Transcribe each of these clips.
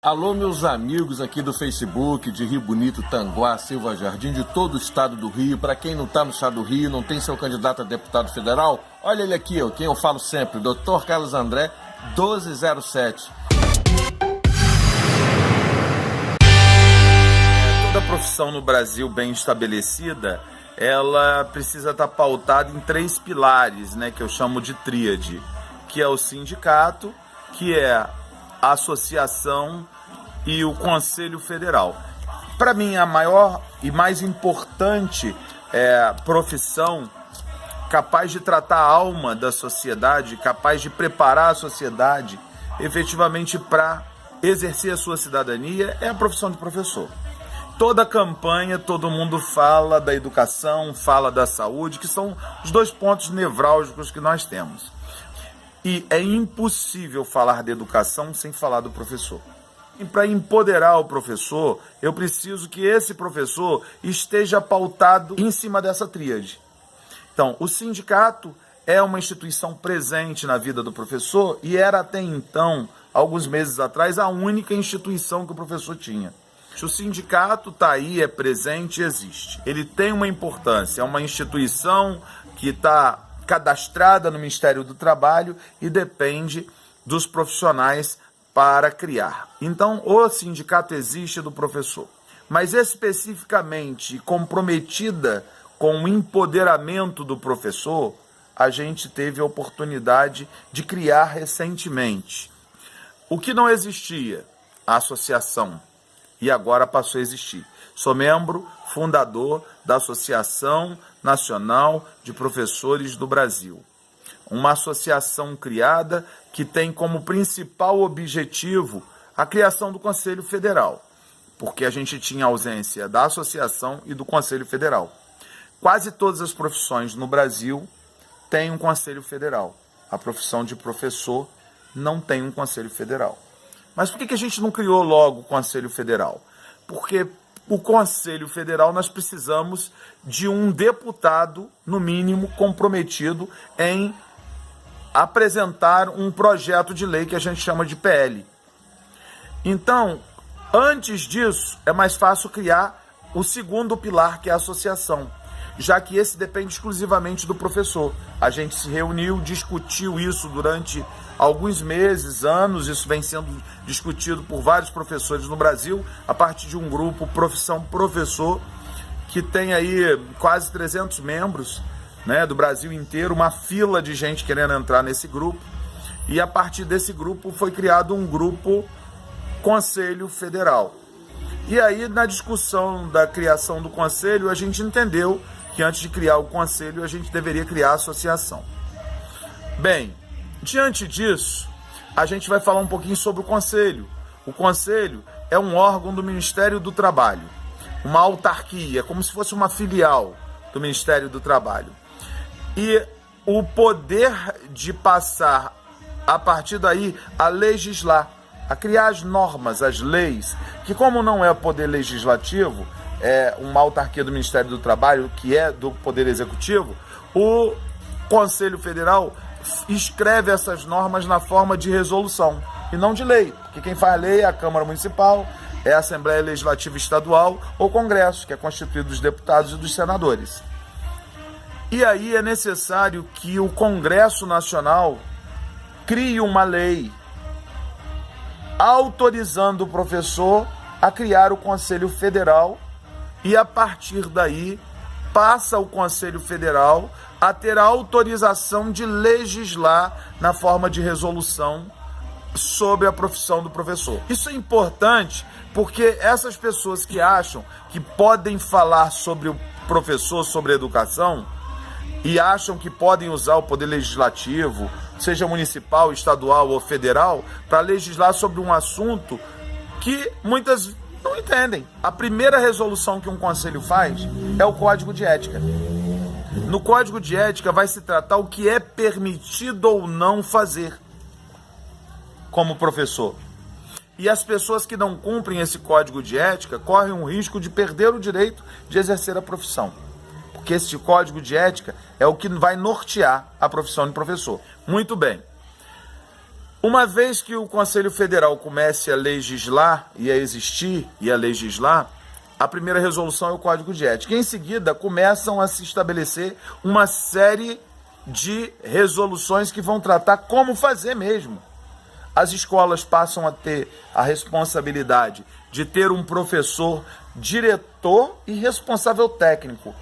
Alô, meus amigos aqui do Facebook, de Rio Bonito, Tanguá, Silva Jardim, de todo o estado do Rio. Para quem não está no estado do Rio, não tem seu candidato a deputado federal, olha ele aqui, quem eu falo sempre, Dr. Carlos André, 1207. Toda profissão no Brasil bem estabelecida, ela precisa estar pautada em 3 pilares, né, que eu chamo de tríade, que é o sindicato, que é a associação e o Conselho Federal. Para mim, a maior e mais importante profissão capaz de tratar a alma da sociedade, capaz de preparar a sociedade efetivamente para exercer a sua cidadania é a profissão de professor. Toda campanha, todo mundo fala da educação, fala da saúde, que são os 2 pontos nevrálgicos que nós temos. E é impossível falar de educação sem falar do professor. E para empoderar o professor, eu preciso que esse professor esteja pautado em cima dessa tríade. Então, o sindicato é uma instituição presente na vida do professor e era até então, alguns meses atrás, a única instituição que o professor tinha. O sindicato está aí, é presente, existe. Ele tem uma importância, é uma instituição que está cadastrada no Ministério do Trabalho e depende dos profissionais para criar. Então, o sindicato existe do professor, mas especificamente comprometida com o empoderamento do professor, a gente teve a oportunidade de criar recentemente. O que não existia? A associação. E agora passou a existir. Sou membro fundador da Associação Nacional de Professores do Brasil. Uma associação criada que tem como principal objetivo a criação do Conselho Federal, porque a gente tinha ausência da associação e do Conselho Federal. Quase todas as profissões no Brasil têm um Conselho Federal. A profissão de professor não tem um Conselho Federal. Mas por que a gente não criou logo o Conselho Federal? Porque o Conselho Federal nós precisamos de um deputado, no mínimo, comprometido em apresentar um projeto de lei que a gente chama de PL. Então, antes disso, é mais fácil criar o segundo pilar, que é a associação, já que esse depende exclusivamente do professor. A gente se reuniu, discutiu isso durante alguns meses, anos, isso vem sendo discutido por vários professores no Brasil, a partir de um grupo Profissão Professor, que tem aí quase 300 membros, né, do Brasil inteiro, uma fila de gente querendo entrar nesse grupo, e a partir desse grupo foi criado um grupo Conselho Federal. E aí, na discussão da criação do Conselho, a gente entendeu que antes de criar o Conselho, a gente deveria criar a associação. Bem, diante disso, a gente vai falar um pouquinho sobre o Conselho. O Conselho é um órgão do Ministério do Trabalho, uma autarquia, como se fosse uma filial do Ministério do Trabalho. E o poder de passar, a partir daí, a legislar, a criar as normas, as leis, que como não é poder legislativo, é uma autarquia do Ministério do Trabalho, que é do Poder Executivo, o Conselho Federal escreve essas normas na forma de resolução e não de lei, porque quem faz lei é a Câmara Municipal, é a Assembleia Legislativa Estadual ou Congresso, que é constituído dos deputados e dos senadores. E aí é necessário que o Congresso Nacional crie uma lei autorizando o professor a criar o Conselho Federal e, a partir daí, passa o Conselho Federal a ter a autorização de legislar na forma de resolução sobre a profissão do professor. Isso é importante porque essas pessoas que acham que podem falar sobre o professor, sobre a educação, e acham que podem usar o poder legislativo, seja municipal, estadual ou federal, para legislar sobre um assunto que muitas não entendem. A primeira resolução que um conselho faz é o Código de Ética. No Código de Ética vai se tratar o que é permitido ou não fazer como professor. E as pessoas que não cumprem esse Código de Ética correm o risco de perder o direito de exercer a profissão. Porque esse Código de Ética é o que vai nortear a profissão de professor. Muito bem. Uma vez que o Conselho Federal comece a legislar e a existir e a legislar, a primeira resolução é o Código de Ética. Em seguida, começam a se estabelecer uma série de resoluções que vão tratar como fazer mesmo. As escolas passam a ter a responsabilidade de ter um professor, diretor e responsável técnico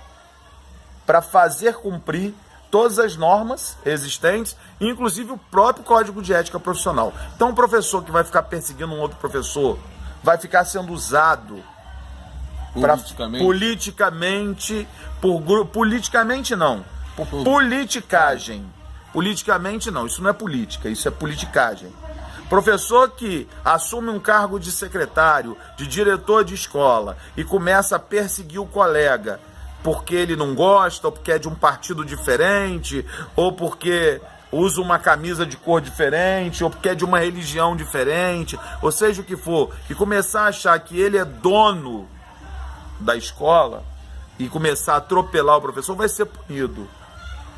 para fazer cumprir todas as normas existentes, inclusive o próprio Código de Ética Profissional. Então, um professor que vai ficar perseguindo um outro professor vai ficar sendo usado politicamente, por politicagem. Politicamente não, isso não é política, isso é politicagem. Professor que assume um cargo de secretário, de diretor de escola e começa a perseguir o colega porque ele não gosta, ou porque é de um partido diferente, ou porque usa uma camisa de cor diferente, ou porque é de uma religião diferente, ou seja o que for, e começar a achar que ele é dono da escola e começar a atropelar o professor, vai ser punido,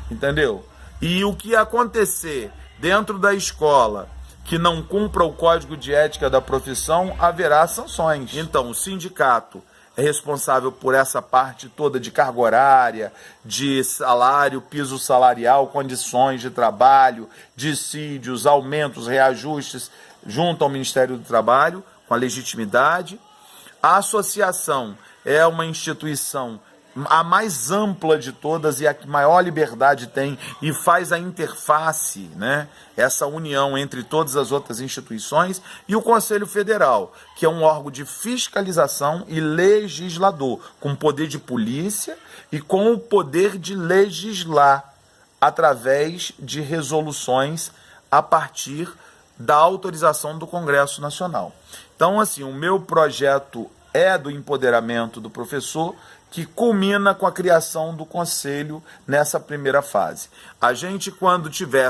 entendeu? E o que acontecer dentro da escola que não cumpra o Código de Ética da profissão, haverá sanções. Então, o sindicato é responsável por essa parte toda de carga horária, de salário, piso salarial, condições de trabalho, dissídios, aumentos, reajustes, junto ao Ministério do Trabalho, com a legitimidade. A associação é uma instituição a mais ampla de todas e a que maior liberdade tem e faz a interface, né? Essa união entre todas as outras instituições, e o Conselho Federal, que é um órgão de fiscalização e legislador, com poder de polícia e com o poder de legislar através de resoluções a partir da autorização do Congresso Nacional. Então, assim, o meu projeto é do empoderamento do professor, que culmina com a criação do conselho nessa primeira fase. A gente, quando tiver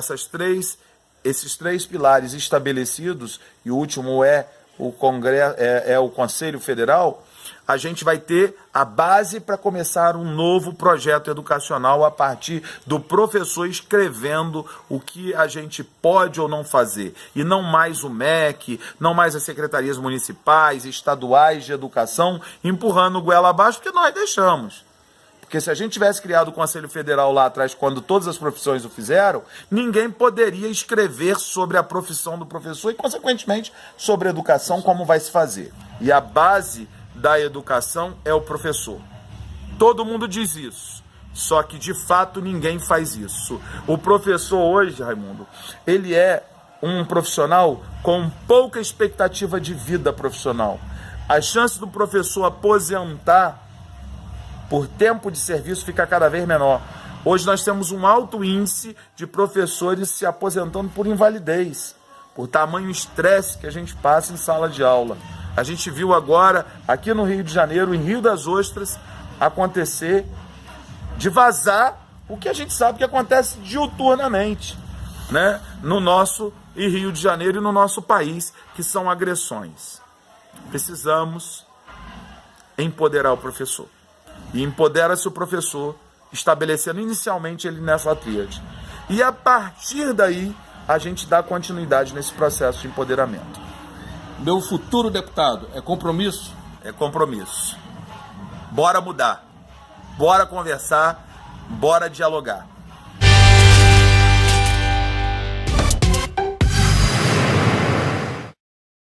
esses três pilares estabelecidos, e o último é o Congresso, o Conselho Federal, a gente vai ter a base para começar um novo projeto educacional a partir do professor escrevendo o que a gente pode ou não fazer. E não mais o MEC, não mais as secretarias municipais, estaduais de educação, empurrando o goela abaixo, porque nós deixamos. Porque se a gente tivesse criado o Conselho Federal lá atrás, quando todas as profissões o fizeram, ninguém poderia escrever sobre a profissão do professor e, consequentemente, sobre a educação, como vai se fazer. E a base da educação é o professor. Todo mundo diz isso, só que de fato ninguém faz isso. O professor hoje, Raimundo, ele é um profissional com pouca expectativa de vida profissional. A chance do professor aposentar por tempo de serviço fica cada vez menor. Hoje nós temos um alto índice de professores se aposentando por invalidez, por tamanho estresse que a gente passa em sala de aula. A gente viu agora, aqui no Rio de Janeiro, em Rio das Ostras, acontecer de vazar o que a gente sabe que acontece diuturnamente, né? No nosso Rio de Janeiro e no nosso país, que são agressões. Precisamos empoderar o professor. E empodera-se o professor, estabelecendo inicialmente ele nessa tríade. E a partir daí, a gente dá continuidade nesse processo de empoderamento. Meu futuro deputado, é compromisso? É compromisso. Bora mudar. Bora conversar. Bora dialogar.